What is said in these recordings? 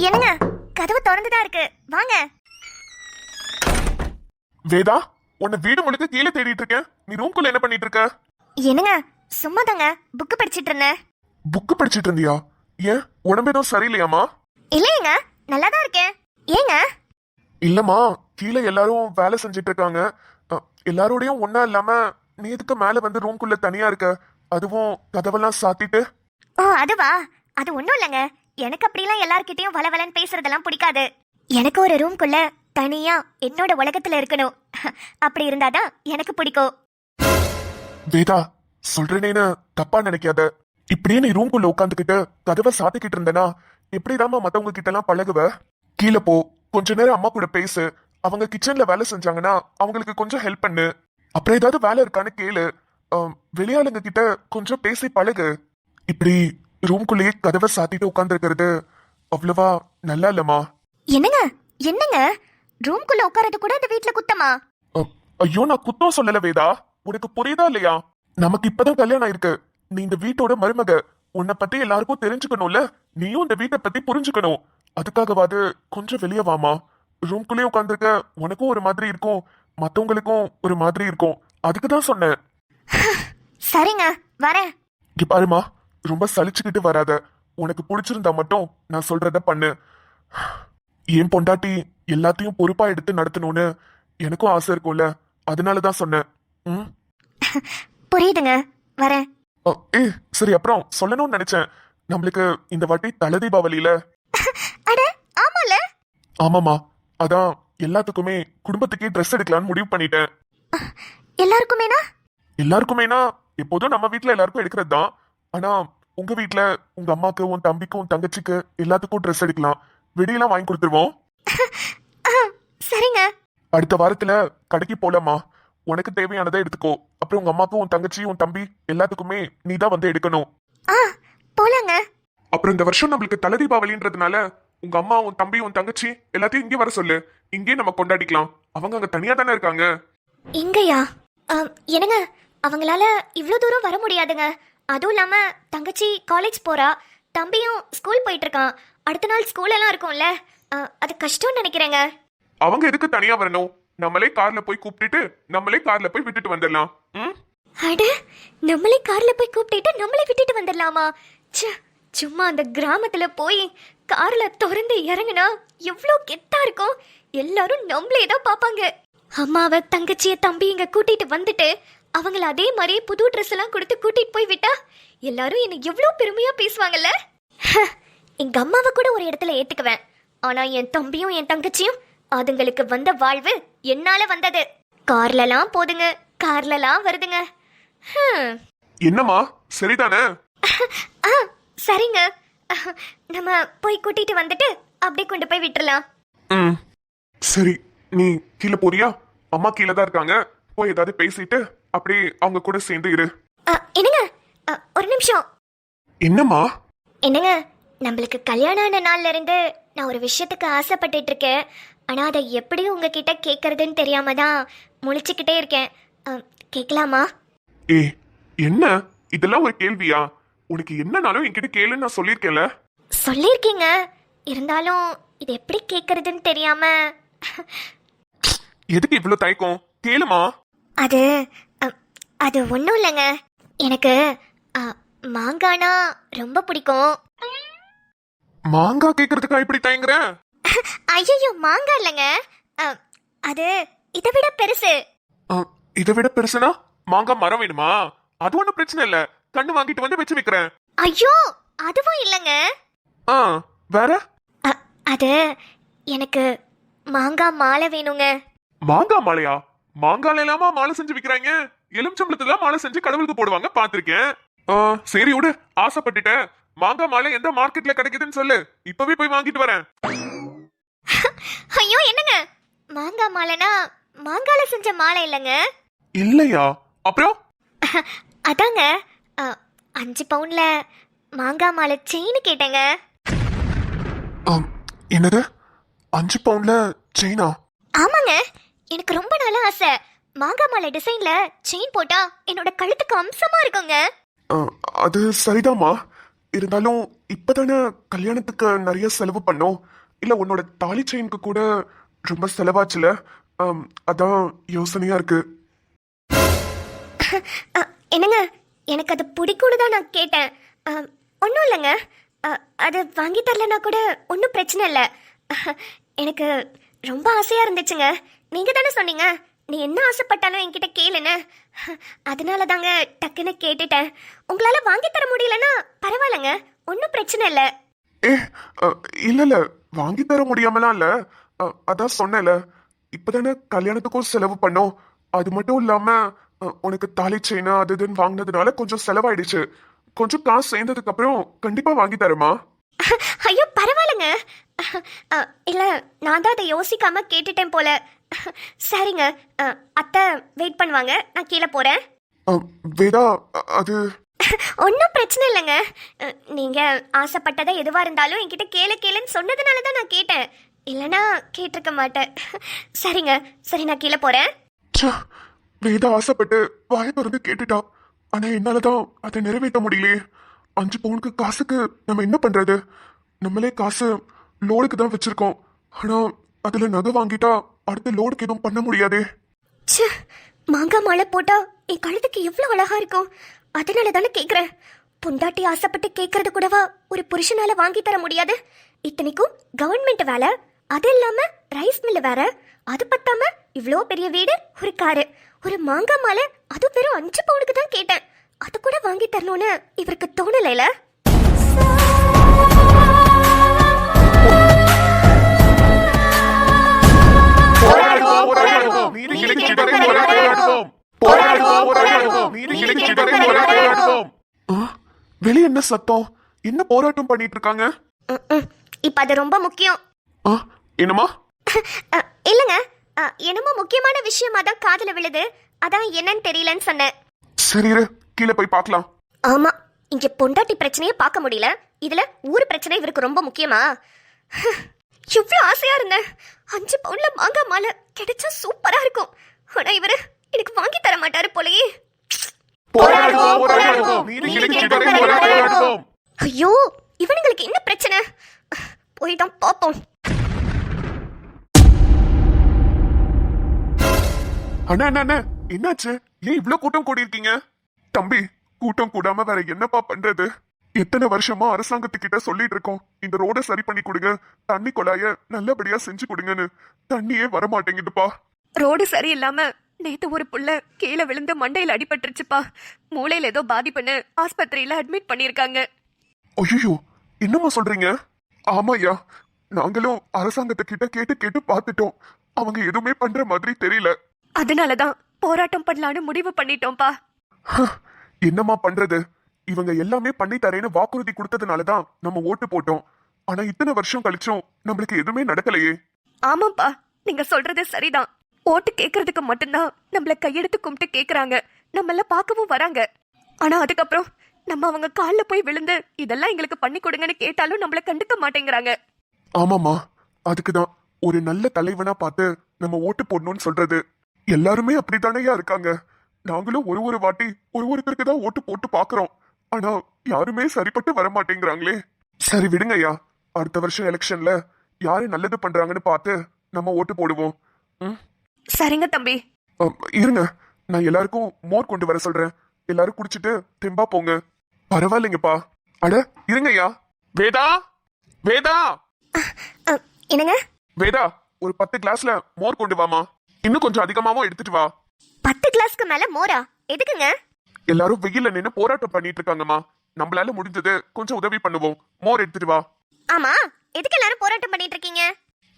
என்னங்க, கதவு திறந்துதான் இருக்கு, வாங்க. வேதா, உன்னை வீடு முழுக்க கீழே தேடிட்டு இருக்கேன். நீ ரூம்குள்ள என்ன பண்ணிட்டு இருக்க? என்னங்க, சும்மா தாங்க புக்கு படிச்சிட்டு இருந்தேன். புக்கு படிச்சிட்டு இருந்தியா? ஏன், உடம்பு எதுவும் சரியில்லையாமா? இல்லையங்க, நல்லாதான் இருக்கேன். ஏங்க? இல்லம்மா, கீழே எல்லாரும் வேலை செஞ்சிட்டு இருக்காங்க. எல்லாரோடையும் ஒன்னா இல்லாம நீ எதுக்கு மேல வந்து ரூம்குள்ள தனியா இருக்க? அதுவும் கதவெல்லாம் சாத்திட்டு. ஓ, அதுவா? அது ஒண்ணும் இல்லைங்க. எனக்கு அப்படிலாம் எல்லார்கிட்டயும் வளவலன்னு பேசுறதெல்லாம் பிடிக்காது. எனக்கு ஒரு ரூம்குள்ள தனியா என்னோட உலகத்துல இருக்கணும். அப்படி இருந்தாதான் எனக்கு பிடிக்கும். வேதா, சொல்றேனேன்னு தப்பா நினைக்காத. இப்படியே நீ ரூம்குள்ள உட்காந்துக்கிட்டு கதவை சாத்திக்கிட்டு இருந்தனா எப்படிதாம்மா மத்தவங்க கிட்ட எல்லாம் பழகுவ? கீழே போ, கொஞ்ச நேரம் அம்மா கூட பேசு. அவங்க கிச்சன்ல வேலை செஞ்சாங்கன்னா அவங்களுக்கு கொஞ்சம் ஹெல்ப் பண்ணு. அப்புறம் ஏதாவது வேலை இருக்கான்னு கேளு. வெளியாளுங்க கிட்ட கொஞ்சம் பேசி பழகு. இப்படி ரூம்குள்ளேயே கதவை சாத்திட்டு உட்கார்ந்து இருக்கிறது அவ்வளவா நல்லா இல்லம்மா. என்னங்க என்னங்க, ரூம்குள்ள உட்காரது கூட இந்த வீட்ல குத்தமா? ஐயோ, நான் குத்தம் சொல்லல வேதா. உனக்கு புரியுதா இல்லையா? நமக்கு இப்பதான் கல்யாணம் ஆயிருக்கு. நீ இந்த வீட்டோட மருமக. உன்னை பத்தி எல்லாருக்கும் தெரிஞ்சுக்கணும்ல. நீயும் இந்த வீட்டை பத்தி புரிஞ்சுக்கணும். அதுக்காகவாது கொஞ்சம் வெளியே வாமா. ரூம்குள்ளேயே உட்காந்துருக்க உனக்கும் ஒரு மாதிரி இருக்கும், மத்தவங்களுக்கும் ஒரு மாதிரி இருக்கும். அதுக்குதான் சொன்னேன். சரிங்க, வரேன். இங்க பாருமா, ரொம்ப சலிச்சுக்கிட்டு வராத. உனக்கு பிடிச்சிருந்தா மட்டும் நான் சொல்றத பண்ணு. ஏன் பொண்டாட்டி எல்லாத்தையும் பொறுப்பா எடுத்து நடத்தணும்னு எனக்கும் ஆசை இருக்கும்ல, அதனாலதான் சொன்னேன். புரியுதுங்க, வரேன். சரி, அப்புறம் சொல்லணும்னு நினைச்சேன். நம்மளுக்கு இந்த வாட்டி தலை தீபாவளியில. அட ஆமால. ஆமாமா, அதான் எல்லாத்துக்குமே குடும்பத்துக்கே ட்ரெஸ் எடுக்கலாம்னு முடிவு பண்ணிட்டேன். எல்லாருக்குமேனா? எல்லாருக்குமேனா எப்போதும் நம்ம வீட்டுல எல்லாருக்கும் எடுக்கிறது தான். ஆனா உங்க வீட்டுல உங்க அம்மாக்கு, உன் தம்பிக்கு, உன் தங்கச்சிக்கு எல்லாத்துக்கும் ட்ரெஸ் எடுக்கலாம். வெடியெல்லாம் வாங்கி கொடுத்துருவோம். சரிங்க. அடுத்த வாரத்துல கடைக்கு போலாமா? உனக்கு தேவையானதை எடுத்துக்கோ. அப்புறம் உங்க அம்மாக்கு, உன் தங்கச்சி, உன் தம்பி எல்லாத்துக்குமே நீ தான் வந்து எடுக்கணும். போலாங்க. அப்புறம் இந்த வருஷம் நம்மளுக்கு தலை தீபாவளின்றதுனால உங்க அம்மா, உன் தம்பி, உன் தங்கச்சி எல்லாத்தையும் இங்கே வர சொல்லு. இங்கே நம்ம கொண்டாடிக்கலாம். அவங்க அங்க தனியா தானே இருக்காங்க. இங்கயா? என்னங்க, அவங்களால இவ்வளவு தூரம் வர முடியாதுங்க. அதுவும் இல்லாம தங்கச்சி காலேஜ் போறா, தம்பியும் ஸ்கூல் போயிட்டு இருக்கான். அடுத்த நாள் ஸ்கூல் எல்லாம் இருக்கும்ல, அது கஷ்டம்னு நினைக்கிறேங்க. அவங்க எதுக்கு தனியா வரணும்? நம்மளே கார்ல போய் கூப்பிட்டுட்டு நம்மளே கார்ல போய் விட்டுட்டு வந்துடலாம். அட, நம்மளே கார்ல போய் கூப்பிட்டு நம்மளே விட்டுட்டு வந்துடலாமா? சும்மா அந்த கிராமத்துல போய் கார்ல திறந்து இறங்குனா எவ்வளோ கெத்தா இருக்கும். எல்லாரும் நம்மளே தான் பாப்பாங்க. அம்மாவை, தங்கச்சிய, தம்பி இங்க கூட்டிட்டு வந்துட்டு அவங்கள அதே மாதிரி புது ட்ரெஸ் எல்லாம் கொடுத்து கூட்டிட்டு போய் விட்டா எல்லாரும் என்ன எவ்வளோ பெருமையா பேசுவாங்கல்ல. எங்க அம்மாவை கூட ஒரு இடத்துல ஏத்துக்குவேன். ஆனா என் தம்பியும் என் தங்கச்சியும் அதுங்களுக்கு வந்த வாழ்வு என்னால வந்தது. கார்லலாம் போதுங்க, கார்லலாம் வருதுங்க. என்னம்மா, சரிதானே? சரிங்க, நம்ம போய் கூட்டிட்டு வந்துட்டு அப்படியே கொண்டு போய் விட்டுறலாம். சரி, நீ கீழே போறியா? அம்மா கீழே தான் இருக்காங்க. போய் ஏதாவது பேசிட்டு அப்படியே அவங்க கூட சேர்ந்து இரு. என்னங்க, ஒரு நிமிஷம். என்னம்மா? என்னங்க, நம்மளுக்கு கல்யாணம் ஆன நாள்ல இருந்து நான் ஒரு விஷயத்துக்கு ஆசைப்பட்டுட்டு இருக்கேன். ஆனா அதை எப்படி உங்ககிட்ட கேட்கறதுன்னு தெரியாம தான் முழிச்சுக்கிட்டே இருக்கேன். கேட்கலாமா? என்ன இதெல்லாம் ஒரு கேள்வியா? உனக்கு என்னனாலும் என்கிட்ட கேளுன்னு நான் சொல்லியிருக்கேன்ல. சொல்லியிருக்கீங்க, இருந்தாலும் இது எப்படி கேட்கறதுன்னு தெரியாம. எதுக்கு இவ்வளவு தயக்கம்? கேளுமா. அது அது ஒன்றும் இல்லைங்க. எனக்கு மாங்கானா ரொம்ப பிடிக்கும். மாங்காய் கேட்கறதுக்கா இப்படி தயங்குற? ஐயோ, மாங்காய் இல்லைங்க, அது இதை விட பெருசு. இதை விட பெருசுனா மாங்காய் மரம் வேணுமா? அது ஒன்றும் பிரச்சனை இல்ல, கண்ணு வாங்கிட்டு வந்து வச்சு வைக்கிறேன். ஐயோ, அதுவும் இல்லைங்க. வேற? அது எனக்கு மாங்காய் மாலை வேணுங்க. மாங்காய் மாலையா? மாங்கால இல்லாம மாலை செஞ்சு விக்கிறாங்க. எலுமிச்சம்பளத்துல மாலை செஞ்சு கடவுளுக்கு போடுவாங்க, பாத்திருக்கேன். சரி விடு, ஆசைப்பட்டுட்ட. மாங்காய் மாலை எந்த மார்க்கெட்ல கிடைக்குதுன்னு சொல்லு, இப்பவே போய் வாங்கிட்டு வரேன். ஐயோ, என்னங்க, மாங்காய் மாலைனா மாங்கால செஞ்ச மாலை இல்லைங்க. இல்லையா? அப்புறம்? அதாங்க 5 பவுன்ல மாங்காய் மாலை செயின் கேட்டேங்க. என்னது, 5 பவுன்ல செயினா? ஆமாங்க, எனக்கு ரொம்ப நாள ஆசை. மாங்காய் மாலை டிசைன்ல செயின் போட்டா என்னோட கழுத்துக்கு அம்சமா இருக்குங்க. அது சரிதாம்மா. இருந்தாலும் இப்பதானே கல்யாணத்துக்கு நிறைய செலவு பண்ணோம். இல்ல உன்னோட தாலி செயினுக்கு கூட ரொம்ப செலவாச்சுல. அதான் யோசனையா இருக்கு. என்னங்க, எனக்கு அது பிடிக்கும்னு தான் நான் கேட்டேன். ஒன்றும் இல்லைங்க. அது வாங்கி தரலனா கூட ஒன்றும் பிரச்சனை இல்லை. எனக்கு ரொம்ப ஆசையாக இருந்துச்சுங்க. நீங்கள் தானே சொன்னீங்க நீ என்ன ஆசைப்பட்டாலும் என்கிட்ட கேளுன்னு. அதனால தாங்க டக்குன்னு கேட்டுட்டேன். உங்களால் வாங்கி தர முடியலன்னா பரவாயில்லைங்க, ஒன்றும் பிரச்சனை இல்லை. ஏ இல்ல இல்ல, வாங்கி தர முடியாமலாம் இல்ல. அதான் சொன்னேன்ல, இப்பதானே கல்யாணத்துக்கும் செலவு பண்ணோம். அது மட்டும் இல்லாம உனக்கு தாலி செயின் அது இதுன்னு வாங்கினதுனால கொஞ்சம் செலவாயிடுச்சு. கொஞ்சம் காசு சேர்ந்ததுக்கு அப்புறம் கண்டிப்பா வாங்கி தரேமா. ஐயோ பரவாயில்லைங்க. இல்லை, நான் தான் அதை யோசிக்காம கேட்டுட்டேன் போல. சரிங்க, அத்தை வெயிட் பண்ணுவாங்க, நான் கீழே போகிறேன். வேதா, அது ஒன்றும் பிரச்சனை இல்லைங்க. நீங்கள் ஆசைப்பட்டதை எதுவாக இருந்தாலும் என்கிட்ட கேளுன்னு சொன்னதுனால தான் நான் கேட்டேன். இல்லைனா கேட்டிருக்க மாட்டேன். சரிங்க, சரி நான் கீழே போகிறேன். ச்சே, வேதா ஆசைப்பட்டு வாயை திறந்து கேட்டுட்டா. ஆனா என்னாலதான் அதை நிறைவேற்ற முடியலையே. 5 பவுனுக்கு காசுக்கு நம்ம என்ன பண்றது? நம்மளே காசு லோடுக்கு தான் வச்சிருக்கோம். ஆனா அதுல நகை வாங்கிட்டா அடுத்த லோடுக்கு எதுவும் பண்ண முடியாதே. ச்சே, மாங்காய் மாலை போட்டா என் கழுத்துக்கு எவ்வளோ அழகா இருக்கும். அதனால தானே கேட்குறேன். பொண்டாட்டி ஆசைப்பட்டு கேட்கறது கூடவா ஒரு புருஷனால வாங்கி தர முடியாது? இத்தனைக்கும் கவர்மெண்ட் வேலை, அது இல்லாம ரைஸ் மில் வேற, அது பத்தாம இவ்வளோ பெரிய வீடு, ஒரு காரு, ஒரு மாங்காய் மாலை, அது வெறும் 5 பவுனுக்கு தான் கேட்டேன். அது கூட வாங்கி தரணும்னு இவருக்கு தோணலைல. வெளிய என்ன சத்தம்? என்ன போராட்டம் பண்ணிட்டு இருக்காங்க? இப்ப அது ரொம்ப முக்கியம். என்னமா? இல்லங்க, என்னமோ முக்கியமான விஷயமா தான் காதுல விழுது. அதான் என்னன்னு தெரியலன்னு சொன்னேன். சரி இரு, கீழே போய் பார்க்கலாம். ஆமா, இங்க பொண்டாட்டி பிரச்சனையே பார்க்க முடியல, இதுல ஊரு பிரச்சனை இவருக்கு ரொம்ப முக்கியமா? எவ்வளவு ஆசையா இருந்தேன். 5 பவுன்ல மாங்காய் மாலை கிடைச்சா சூப்பரா இருக்கும். ஆனா இவரு எனக்கு வாங்கி தர மாட்டாரு போலயே. ஐயோ, இவனுங்களுக்கு என்ன பிரச்சனை? போய் தான் பாப்போம். அண்ணா அண்ணா அண்ணா, என்னாச்சு? ஏன் இவ்ளோ கூட்டம் கூடி இருக்கீங்க? தம்பி, கூட்டம் கூடாம வேற என்னப்பா பண்றது? எத்தனை வருஷமா அரசாங்கத்துக்கிட்ட சொல்லிட்டு இருக்கோம், இந்த ரோட சரி பண்ணி கொடுங்க, தண்ணி குழாய நல்லபடியா செஞ்சு கொடுங்கன்னு. தண்ணியே வர மாட்டேங்குதுப்பா. ரோடு சரியில்லாம நேத்து ஒரு புள்ள கீழே விழுந்து மண்டையில அடிபட்டுருச்சுப்பா. மூளையில ஏதோ பாதிப்புன்னு ஆஸ்பத்திரியில அட்மிட் பண்ணிருக்காங்க. ஐயோ, என்னம்மா சொல்றீங்க? ஆமாய்யா, நாங்களும் அரசாங்கத்துக்கிட்ட கேட்டு கேட்டு பார்த்துட்டோம். அவங்க எதுவுமே பண்ற மாதிரி தெரியல. அதனாலதான் போராட்டம் பண்ணலான்னு முடிவு பண்ணிட்டோம்ப்பா. என்னம்மா பண்றது? இவங்க எல்லாமே பண்ணி தரேன்னு வாக்குறுதி கொடுத்ததுனாலதான் நம்ம ஓட்டு போட்டோம். ஆனா இத்தனை வருஷம் கழிச்சும் நம்மளுக்கு எதுவுமே நடக்கலையே. ஆமாப்பா, நீங்க சொல்றது சரிதான். ஓட்டு கேக்குறதுக்கு மட்டும்தான் நம்மள கையெடுத்து கும்பிட்டு கேக்குறாங்க, நம்மள பார்க்கவும் வராங்க. ஆனா அதுக்கப்புறம் நம்ம அவங்க கால்ல போய் விழுந்து இதெல்லாம் எங்களுக்கு பண்ணி கொடுங்கன்னு கேட்டாலும் நம்மள கண்டுக்க மாட்டேங்கிறாங்க. ஆமாமா, அதுக்குதான் ஒரு நல்ல தலைவனா பார்த்து நம்ம ஓட்டு போடணும்னு சொல்றது. எல்லாருமே அப்படித்தானையா இருக்காங்க. நாங்களும் ஒரு வாட்டி ஒருத்தருக்கு தான் ஓட்டு போட்டு பாக்குறோம். ஆனா யாருமே சரிப்பட்டு வர மாட்டேங்கிறாங்களே. சரி விடுங்கய்யா, அடுத்த வருஷம் எலெக்ஷன்ல யாரு நல்லது பண்றாங்கன்னு பார்த்து நம்ம ஓட்டு போடுவோம். சரிங்க தம்பி. இருங்க, நான் எல்லாருக்கும் மோர் கொண்டு வர சொல்றேன். எல்லாரும் குடிச்சிட்டு தெம்பா போங்க. பரவாயில்லைங்கப்பா. அட இருங்கய்யா. வேதா, வேதா, என்னங்க? வேதா, ஒரு 10 கிளாஸ்ல மோர் கொண்டு வாமா. இன்னும் கொஞ்சம் அதிகமாவும் எடுத்துட்டு வா. 10 கிளாஸ்க்கு மேல மோரா? எதுக்குங்க? எல்லாரும் வெயில்ல நின்னு போராட்டம் பண்ணிட்டு இருக்காங்கம்மா. நம்மளால முடிஞ்சது கொஞ்சம் உதவி பண்ணுவோம். மோர் எடுத்துட்டு வா. ஆமா, எதுக்கு எல்லாரும் போராட்டம் பண்ணிட்டு இருக்கீங்க?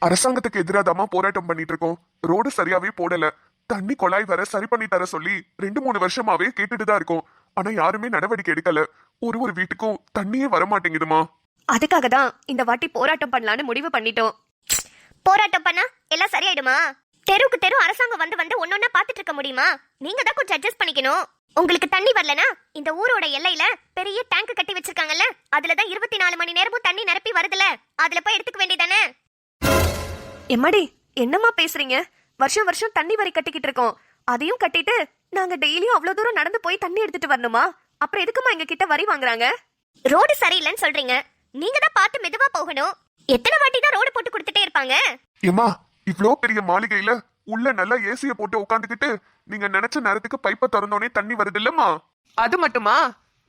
அரசாங்கத்துக்கு எதிராதாமா போராட்டம் பண்ணிட்டு இருக்கோம். ரோடு சரியாவே போடல, தண்ணி குழாய் வர சரி பண்ணி தர சொல்லி 2-3 வருஷமாவே கேட்டுட்டு தான் இருக்கோம். ஆனா யாருமே நடவடிக்கை எடுக்கல. ஒரு வீட்டுக்கும் தண்ணியே வர மாட்டேங்குதுமா. அதுக்காக தான் இந்த வாட்டி போராட்டம் பண்ணலான்னு முடிவு பண்ணிட்டோம். போராட்டம் பண்ணா எல்லாம் சரியாயிடுமா? தெருவுக்கு தெரு அரசாங்கம் வந்து ஒன்னொன்னா பாத்துட்டு இருக்க முடியுமா? நீங்க தான் கொஞ்சம் அட்ஜஸ்ட் பண்ணிக்கணும். உங்களுக்கு தண்ணி வரலனா இந்த ஊரோட எல்லையில பெரிய டேங்க் கட்டி வச்சிருக்காங்கல்ல, அதுலதான் 24 மணி நேரமும் தண்ணி நிரப்பி வருதுல, அதுல போய் எடுத்துக்க வேண்டியதானே. எம்மாடி, என்னம்மா பேசுறீங்க? வருஷம் வருஷம் தண்ணி வரி கட்டிக்கிட்டு இருக்கோம். அதையும் கட்டிட்டு நாங்க டெய்லியும் அவ்வளவு தூரம் நடந்து போய் தண்ணி எடுத்துட்டு வரணுமா? அப்புறம் எதுக்குமா எங்க கிட்ட வரி வாங்குறாங்க? ரோடு சரியில்லைன்னு சொல்றீங்க. நீங்க தான் பார்த்து மெதுவா போகணும். எத்தனை வாட்டி தான் ரோடு போட்டு கொடுத்துட்டே இருப்பாங்க? ஏமா இவ்ளோ பெரிய மாளிகையில உள்ள நல்லா ஏசிய போட்டு உட்காந்துக்கிட்டு நீங்க நினைச்ச நேரத்துக்கு பைப்பை திறந்தோடனே தண்ணி வருது இல்லம்மா? அது மட்டுமா?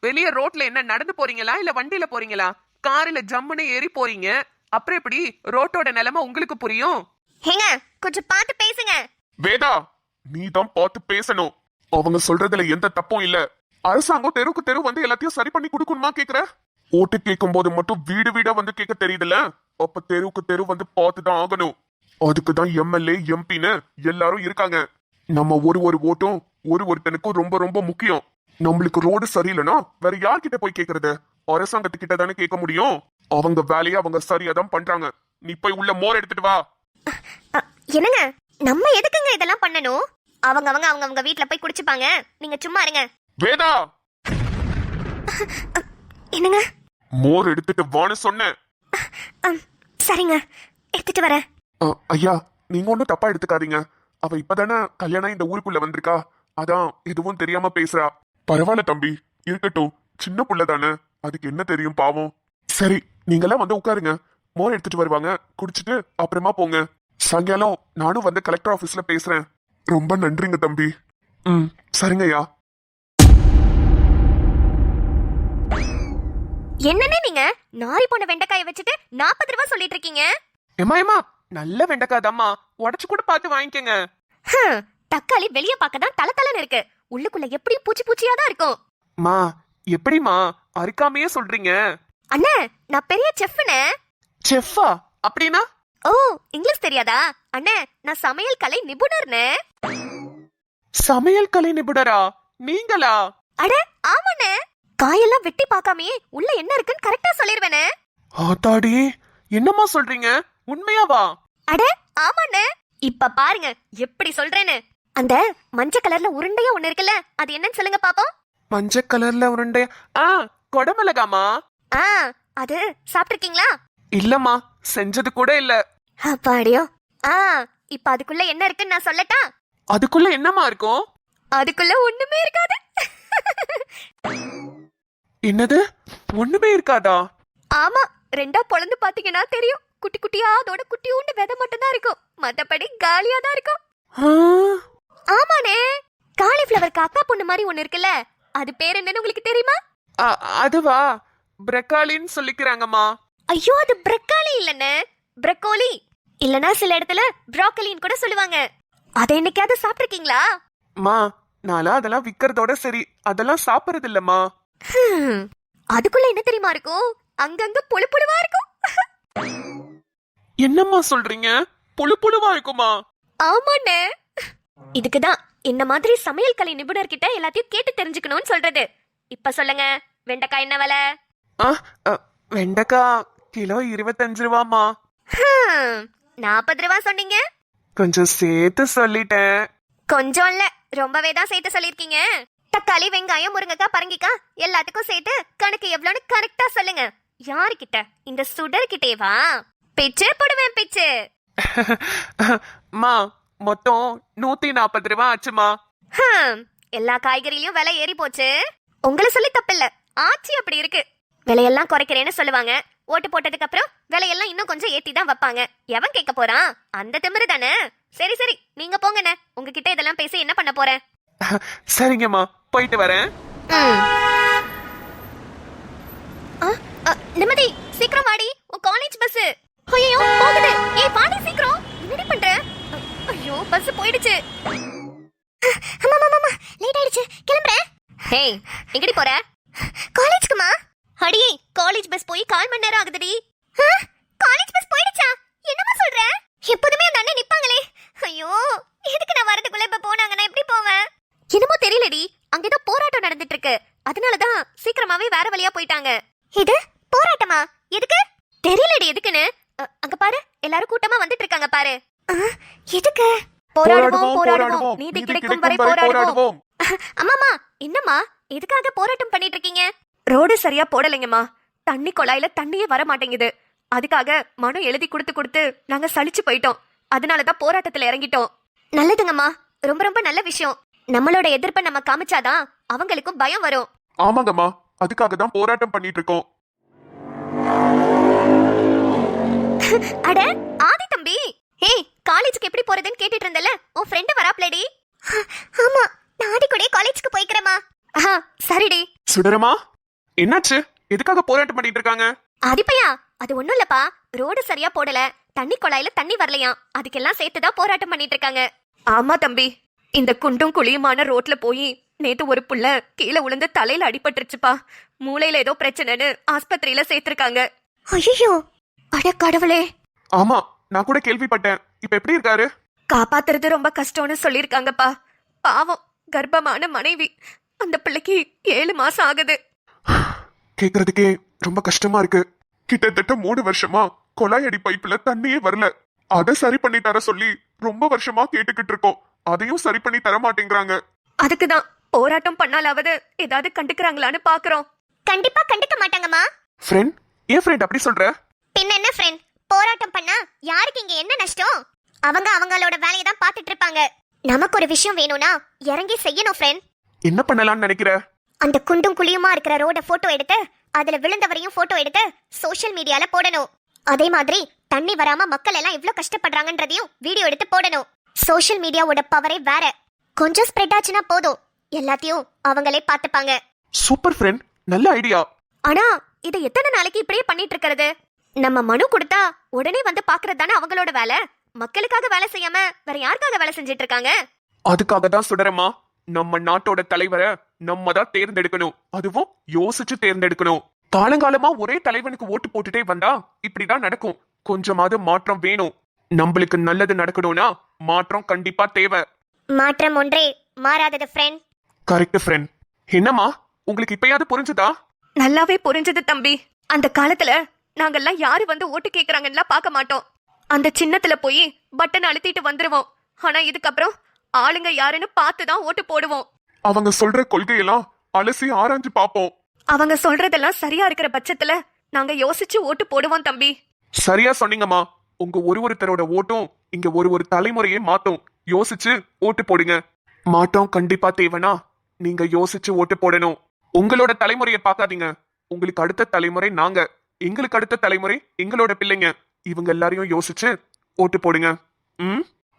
வெளிய ரோட்ல என்ன நடந்து போறீங்களா இல்ல வண்டியில போறீங்களா? கார்ல ஜம்முன்னு ஏறி போறீங்க. அப்புறம் எப்படி ரோட்டோட நிலைமை உங்களுக்கு புரியும்? ஏங்க கொஞ்சம் பார்த்து பேசுங்க. வேதா, நீ தான் பார்த்து பேசணும். அவங்க சொல்றதுல எந்த தப்பும் இல்ல. அரசாங்கம் தெருவுக்கு தெரு வந்து எல்லாத்தையும் சரி பண்ணி கொடுக்கணுமா கேக்குற? ஓட்டு கேட்கும் போது மட்டும் வீடு வீடா வந்து கேட்க தெரியுதுல, அப்ப தெருவுக்கு தெரு வந்து பார்த்துதான் ஆகணும். அதுக்குதான் எம்எல்ஏ எம்பின்னு எல்லாரும் இருக்காங்க. நம்ம ஒரு ஓட்டும் ஒருத்தனுக்கும் ரொம்ப ரொம்ப முக்கியம். நம்மளுக்கு ரோடு சரியில்லைன்னா வேற யார்கிட்ட போய் கேக்குறது? அரசாங்கத்துக்கிட்ட தானே கேட்க முடியும். அவங்க வேலையை அவங்க சரியா தான் பண்றாங்க. நீ போய் உள்ள மோர் எடுத்துட்டு வா. என்னங்க, நம்ம எதுக்குங்க இதெல்லாம் பண்ணணும்? அவங்க வீட்ல போய் குடிச்சுப்பாங்க. நீங்க சும்மா இருங்க. வேதா, என்னங்க? மோர் எடுத்துட்டு வான்னு சொன்னேன். சரிங்க, எடுத்துட்டு வரேன். ஐயா, நீங்க ஒண்ணும் தப்பா எடுத்துக்காதீங்க. அவ இப்பதானே கல்யாணம் இந்த ஊருக்குள்ள வந்திருக்கா, அதான் எதுவும் தெரியாம பேசுறா. பரவாயில்ல தம்பி, இருக்கட்டும். சின்ன புள்ள தானே, அதுக்கு என்ன தெரியும் பாவம். சரி, நீங்கெல்லாம் வந்து உட்காருங்க. மோர் எடுத்துட்டு வருவாங்க, குடிச்சிட்டு அப்புறமா போங்க. சாயங்காலம் நானும் வந்து கலெக்டர் ஆபீஸ்ல பேசுறேன். ரொம்ப நன்றிங்க தம்பி. சரிங்க ஐயா. என்னன்னு நீங்க நாரி போன வெண்டைக்காயை வச்சுட்டு 40 ரூபாய் சொல்லிட்டு இருக்கீங்க? ஏமா நல்ல வெண்டைக்காதாம்மா, உடச்சு கூட பார்த்து வாங்கிக்கங்க. தக்காளி வெளிய பார்க்க தான் தலன்னு இருக்கு, உள்ளுக்குள்ள எப்படி பூச்சி பூச்சியா தான் இருக்கும். மா எப்படிமா அறுக்காமையே சொல்றீங்க? அண்ணே, நான் பெரிய செஃப்னே. செஃப்பா? அப்படின்னா? ஓ, இங்கிலீஷ் தெரியாதா? அண்ணே, நான் சமையல் கலை நிபுணர்னே. சமையல் கலை நிபுணரா நீங்களா? அட ஆமாண்ணே, காயெல்லாம் வெட்டி பார்க்காமயே உள்ள என்ன இருக்குன்னு கரெக்டா சொல்லிருவேனே. ஆத்தாடி, என்னம்மா சொல்றீங்க? உண்மையாவா? அட ஆமாண்ணே, இப்ப பாருங்க எப்படி சொல்றேன்னு. அந்த மஞ்சள் கலர்ல உருண்டையா ஒண்ணு இருக்குல்ல, அது என்னன்னு சொல்லுங்க பாப்போம். மஞ்சள் கலர்ல உருண்டை? கொடமிளகாமா? அது சாப்பிட்டிருக்கீங்களா? இல்லம்மா, செஞ்சது கூட இல்ல. அப்பாடியோ. இப்ப அதுக்குள்ள என்ன இருக்குன்னு நான் சொல்லட்டா? அதுக்குள்ள என்னமா இருக்கும்? அதுக்குள்ள ஒண்ணுமே இருக்காது. என்னது, ஒண்ணுமே இருக்காதா? ஆமா, ரெண்டா பொளந்து பாத்தீங்கன்னா தெரியும். குட்டி குட்டியா அதோட குட்டியூண்டு விதை மட்டும் தான் இருக்கும், மத்தபடி காலியா தான் இருக்கும். ஆமாண்ணே, காலிஃபிளவருக்கு அக்கா பொண்ணு மாதிரி ஒண்ணு இருக்குல்ல, அது பேர் என்னன்னு உங்களுக்கு தெரியுமா? அதுவா, பிரக்காலின்னு சொல்லிக்கிறாங்கம்மா. ஐயோ, அது பிரக்காலி இல்லன்னு, பிரக்கோலி. இல்லனா சில இடத்துல ப்ரோக்கலின்னு கூட சொல்லுவாங்க. அதை என்னைக்காவது சாப்பிட்டிருக்கீங்களா? மா, நாளா அதெல்லாம் விக்கிறதோட சரி, அதெல்லாம் சாப்பிடுறது இல்லம்மா. அதுக்குள்ள என்ன தெரியுமா இருக்கும்? அங்கங்க புழு புழுவா இருக்கும். என்னம்மா சொல்றீங்க? புழு புழுவா இருக்குமா? ஆமாண்ணே, இதுக்குதான் இந்த மாதிரி சமையல் கலை நிபுணர்கிட்ட எல்லாத்தையும் கேட்டு தெரிஞ்சுக்கணும்னு சொல்றது. இப்ப சொல்லுங்க, வெண்டைக்காய் என்ன விலை? வெண்டைக்காய் கிலோ 25 ரூபாமா. 40 ரூபா சொன்னீங்க. கொஞ்சம் சேர்த்து சொல்லிட்டேன். கொஞ்சம் இல்ல, ரொம்பவே தான் சேர்த்து சொல்லிருக்கீங்க. தக்காளி, வெங்காயம், முருங்கைக்காய், பரங்கிக்காய் எல்லாத்துக்கும் சேர்த்து கணக்கு எவ்வளவுன்னு கரெக்டா சொல்லுங்க. யாருக்கிட்ட? இந்த சுடர்கிட்டேவா? பிச்சு போடுவேன், பிச்சு. மா, மொத்தம் 140 ரூபா ஆச்சுமா. எல்லா காய்கறிலையும் விலை ஏறி போச்சு. உங்களை சொல்லி தப்பில்ல, ஆச்சி அப்படி இருக்கு. விலையெல்லாம் குறைக்கிறேன்னு சொல்லுவாங்க, ஓட்டு போட்டதுக்கு அப்புறம் விலையெல்லாம் இன்னும் கொஞ்சம் ஏத்தி தான் வைப்பாங்க. எவன் கேட்க போறான்? அந்த திமிரு தானே. சரி சரி, நீங்க போங்கண்ணே, உங்ககிட்ட இதெல்லாம் பேசி என்ன பண்ண போறேன்? சரிங்கம்மா, போயிட்டு வரேன். நிம்மதி, சீக்கிரம் வாடி, உன் காலேஜ் பஸ். ஐயோ போகுது. ஏய் வாடி சீக்கிரம். என்னடி பண்ற? ஐயோ பஸ் போயிடுச்சு. அம்மா லேட் ஆயிடுச்சு, கிளம்புறேன். ஹேய், எங்கடி போற? காலேஜ்க்குமா. அடி, காலேஜ் பஸ் போய் 1/4 மணி நேரம் ஆகுதுடி. காலேஜ் பஸ் போயிடுச்சா? என்னமா சொல்ற? எப்போதுமே அந்த அண்ணன் நிப்பாங்களே. ஐயோ, எதுக்கு நான் வரதுக்குள்ள இப்ப போனாங்க, நான் எப்படி போவேன்? என்னமோ தெரியலடி, அங்க ஏதோ போராட்டம் நடந்துட்டு இருக்கு, அதனாலதான் சீக்கிரமாவே வேற வழியா போயிட்டாங்க. இது போராட்டமா? எதுக்கு தெரியலடி, எதுக்குன்னு. அங்க பாரு, எல்லாரும் கூட்டமா வந்துட்டு இருக்காங்க பாரு. எதுக்கு? போராடுவோம் போராடுவோம், நீதி கிடைக்கும் வரை போராடுவோம். அம்மாமா, என்னம்மா, எதுக்காக போராட்டம் பண்ணிட்டு இருக்கீங்க? ரோடு சரியா போடலைங்கம்மா, தண்ணி குழாயில தண்ணியே வர மாட்டேங்குது. அதுக்காக மனம் எழுதி கொடுத்து நாங்க சலிச்சு போயிட்டோம். அதனாலதான் போராட்டத்துல இறங்கிட்டோம். நல்லதுங்கம்மா, ரொம்ப ரொம்ப நல்ல விஷயம். நம்மளோட எதிர்ப்பை நம்ம காமிச்சாதான் அவங்களுக்கும் பயம் வரும். ஆமாங்கம்மா, அதுக்காக தான் போராட்டம் பண்ணிட்டு இருக்கோம். அட ஆதி தம்பி, ஏய் காலேஜுக்கு எப்படி போறதுன்னு கேட்டுட்டு இருந்தல, உன் ஃப்ரெண்ட் வராப்லடி. ஆமா, நான் ஆதி கூட காலேஜுக்கு போய்க்கிறேமா. சரிடி. சுடரமா, என்னாச்சு? எதுக்காக போராட்டம் பண்ணிட்டு இருக்காங்க? ஆதிப்பையா, அது ஒண்ணும் இல்லப்பா, ரோடு சரியா போடல, தண்ணி குழாயில தண்ணி வரலையாம், அதுக்கெல்லாம் சேர்த்துதான் போராட்டம் பண்ணிட்டு இருக்காங்க. ஆமா தம்பி, இந்த குண்டும் குழியுமான ரோட்ல போய் நேத்து ஒரு புள்ள கீழே விழுந்து தலையில அடிபட்டுருச்சுப்பா. மூளையில ஏதோ பிரச்சனைன்னு ஆஸ்பத்திரியில சேர்த்திருக்காங்க. ஐயோ, அட கடவுளே. ஆமா, நான் கூட கேள்விப்பட்டேன். இப்ப எப்படி இருக்காரு? காப்பாத்துறது ரொம்ப கஷ்டம்னு சொல்லிருக்காங்கப்பா. பாவம், கர்ப்பமான மனைவி, அந்த பிள்ளைக்கு 7 மாசம் ஆகுது. கேக்குறதுக்கே ரொம்ப கஷ்டமா இருக்கு. கிட்டத்தட்ட 3 வருஷமா குழாய் அடி பைப்புல தண்ணியே வரல. அதை சரி பண்ணி தர சொல்லி ரொம்ப வருஷமா கேட்டுக்கிட்டு இருக்கோம். அதையும் சரி பண்ணி தர மாட்டேங்கிறாங்க. அதுக்குதான் போராட்டம் பண்ணாலாவது ஏதாவது கண்டுக்கிறாங்களான்னு பாக்குறோம். கண்டிப்பா கண்டுக்க மாட்டாங்கம்மா. ஃப்ரெண்ட், ஏன் ஃப்ரெண்ட் அப்படி சொல்ற? பின்ன என்ன ஃப்ரெண்ட், போராட்டம் பண்ணா யாருக்கு இங்க என்ன நஷ்டம்? அவங்க அவங்களோட வேலையை தான் பார்த்துட்டு இருப்பாங்க. நமக்கு ஒரு விஷயம் வேணும்னா இறங்கி செய்யணும் ஃப்ரெண்ட். என்ன பண்ணலாம்னு நினைக்கிற? அந்த குண்டும் குழியுமா இருக்கிற ரோட போட்டோ எடுத்து அதுல விழுந்தவரையும் போட்டோ எடுத்து சோஷியல் மீடியால போடணும். அதே மாதிரி தண்ணி வராம மக்கள் எல்லாம் எவ்வளவு கஷ்டப்படுறாங்கன்றதையும் வீடியோ எடுத்து போடணும். சோஷியல் மீடியாவோட பவரே வேற. கொஞ்சம் ஸ்ப்ரெட் ஆச்சுன்னா போதும், எல்லாத்தையும் அவங்களே பார்த்துப்பாங்க. சூப்பர் ஃப்ரெண்ட், நல்ல ஐடியா. ஆனா இதை எத்தனை நாளைக்கு இப்படியே பண்ணிட்டு இருக்கிறது? நம்ம மனு கொடுத்தா உடனே வந்து பாக்குறது தானே அவங்களோட வேலை. மக்களுக்காக வேலை செய்யாம வேற யாருக்காக வேலை செஞ்சிட்டு இருக்காங்க? அதுக்காக தான் சுடரமா, நம்ம நாட்டோட தலைவரை நம்ம தான் தேர்ந்தெடுக்கணும். அதுவும் யோசிச்சு தேர்ந்தெடுக்கணும். காலங்காலமா ஒரே தலைவனுக்கு ஓட்டு போட்டுட்டே வந்தா இப்படிதான் நடக்கும். கொஞ்சமாவது மாற்றம் வேணும். நம்மளுக்கு நல்லது நடக்கணும்னா மாற்றம் கண்டிப்பா தேவை. மாற்றம் ஒன்றே மாறாதது ஃப்ரெண்ட். Correct friend. என்னம்மா, உங்களுக்கு இப்பயாவது புரிஞ்சுதா? நல்லாவே புரிஞ்சது தம்பி. அந்த காலத்துல நாங்கெல்லாம் யாரு வந்து ஓட்டு கேக்குறாங்கன்னு பார்க்க மாட்டோம். அந்த சின்னத்துல போய் பட்டன் அழுத்திட்டு வந்துருவோம். ஆனா இதுக்கப்புறம் ஆளுங்க யாருன்னு பார்த்துதான் ஓட்டு போடுவோம். அவங்க சொல்ற கொள்கையெல்லாம் அலசி ஆராய்ஞ்சு பாப்போம். அவங்க சொல்றதெல்லாம் சரியா இருக்கிற பட்சத்துல நாங்க யோசிச்சு ஓட்டு போடுவோம் தம்பி. சரியா சொன்னீங்கம்மா. உங்க ஒருத்தரோட ஓட்டும் இங்க ஒரு தலைமுறையை மாத்தும். யோசிச்சு ஓட்டு போடுங்க. மாற்றம் கண்டிப்பா தேவைனா நீங்க யோசிச்சு ஓட்டு போடணும். உங்களோட தலைமுறையை பார்க்காதீங்க. உங்களுக்கு அடுத்த தலைமுறை நாங்க, எங்களுக்கு அடுத்த தலைமுறை எங்களோட பிள்ளைங்க. இவங்க எல்லாரையும் யோசிச்சு ஓட்டு போடுங்க.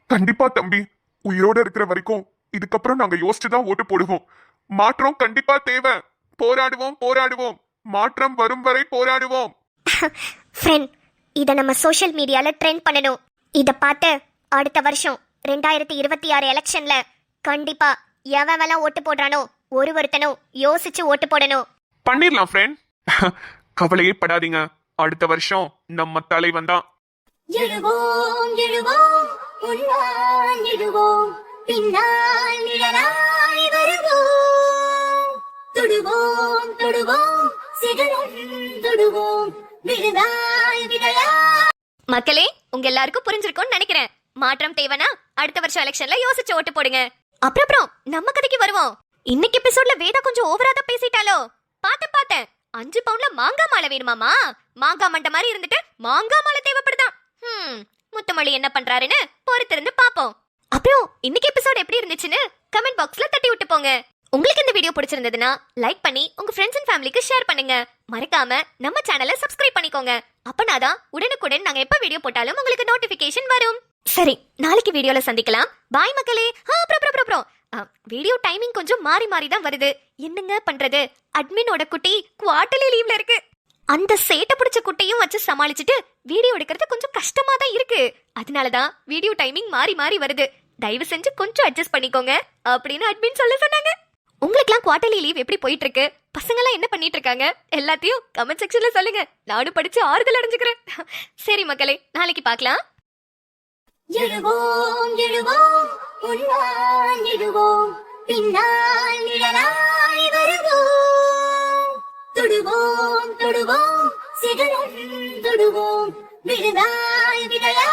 கண்டிப்பா தம்பி, உயிரோட இருக்கிற வரைக்கும் இதுக்கப்புறம் நாங்க யோசிச்சுதான் ஓட்டு போடுவோம். மாற்றம் கண்டிப்பா தேவை. போராடுவோம் போராடுவோம், மாற்றம் வரும் வரை போராடுவோம். ஃப்ரெண்ட், இத நம்ம சோஷியல் மீடியால ட்ரெண்ட் பண்ணணும். இத பார்த்து அடுத்த வருஷம் 2026 எலெக்ஷன்ல கண்டிப்பா எவெல்லாம் ஓட்டு போடுறானோ ஒருத்தனும் யோசிச்சு ஓட்டு போடணும். பண்ணிரலாம் ஃப்ரெண்ட். கவலையே படாதீங்க. அடுத்த வருஷம் நம்ம தலைவன் தான். எழுவோம் எழுவோம், முன்னால் எழுவோம், பின்னால் நிழலாய் வருவோம். தொடுவோம் தொடுவோம், சிகரம் தொடுவோம், விழுதாய் விதையா. மக்களே, உங்க எல்லாருக்கும் புரிஞ்சிருக்கும்னு நினைக்கிறேன். மாற்றம் தேவைனா அடுத்த வருஷம் எலெக்ஷன்ல யோசிச்சு ஓட்டு போடுங்க. அப்புறம் நம்ம கதைக்கு வருவோம். இன்னைக்கு எபிசோட்ல வேதா கொஞ்சம் ஓவரா தான் பேசிட்டாலோ. பார்த்தேன் 5 பவுண்ட்ல மாங்காய் மாலை வேணுமாமா. மாங்காய் மண்டை மாதிரி இருந்துட்டு மாங்காய் மாலை தேவைப்படுதான். முத்துமொழி என்ன பண்றாருன்னு பொறுத்திருந்து பாப்போம். அப்புறம் இன்னைக்கு எபிசோட் எப்படி இருந்துச்சுன்னு கமெண்ட் பாக்ஸ்ல தட்டி விட்டு போங்க. உங்களுக்கு இந்த வீடியோ பிடிச்சிருந்ததுன்னா லைக் பண்ணி உங்க ஃப்ரெண்ட்ஸ் அண்ட் ஃபேமிலிக்கு ஷேர் பண்ணுங்க. மறக்காம நம்ம சேனலை சப்ஸ்கிரைப் பண்ணிக்கோங்க. அப்பனாதான் உடனுக்குடன் நாங்க எப்ப வீடியோ போட்டாலும் உங்களுக்கு நோட்டிபிகேஷன் வரும். சரி, நாளைக்கு வீடியோல சந்திக்கலாம். பாய் மக்களே. அப்புறம் வீடியோ டைமிங் கொஞ்சம் மாறி மாறி தான் வருது. என்னங்க பண்றது, அட்மினோட குட்டி குவார்டர்லி லீவ்ல இருக்கு. அந்த சேட்டை பிடிச்ச குட்டையும் வச்சு சமாளிச்சுட்டு வீடியோ எடுக்கிறது கொஞ்சம் கஷ்டமா தான் இருக்கு. அதனாலதான் வீடியோ டைமிங் மாறி மாறி வருது. தயவு செஞ்சு கொஞ்சம் அட்ஜஸ்ட் பண்ணிக்கோங்க அப்படின்னு அட்மின் சொல்ல சொன்னாங்க. உங்களுக்குலாம் குவார்டர்லி லீவ் எப்படி போயிட்டு இருக்கு? பசங்க எல்லாம் என்ன பண்ணிட்டு இருக்காங்க? எல்லாத்தையும் கமெண்ட் செக்ஷன்ல சொல்லுங்க. நானும் படிச்சு ஆறுதல் அடைஞ்சுக்கிறேன். சரி மக்களே, நாளைக்கு பார்க்கலாம். எழுவோம் எழுவோம், முன்னால் எழுவோம், பின்னால் நிழலாய் வருவோம். தொடுவோம் தொடுவோம், சிகரம் தொடுவோம், விழுதாய் விதையா.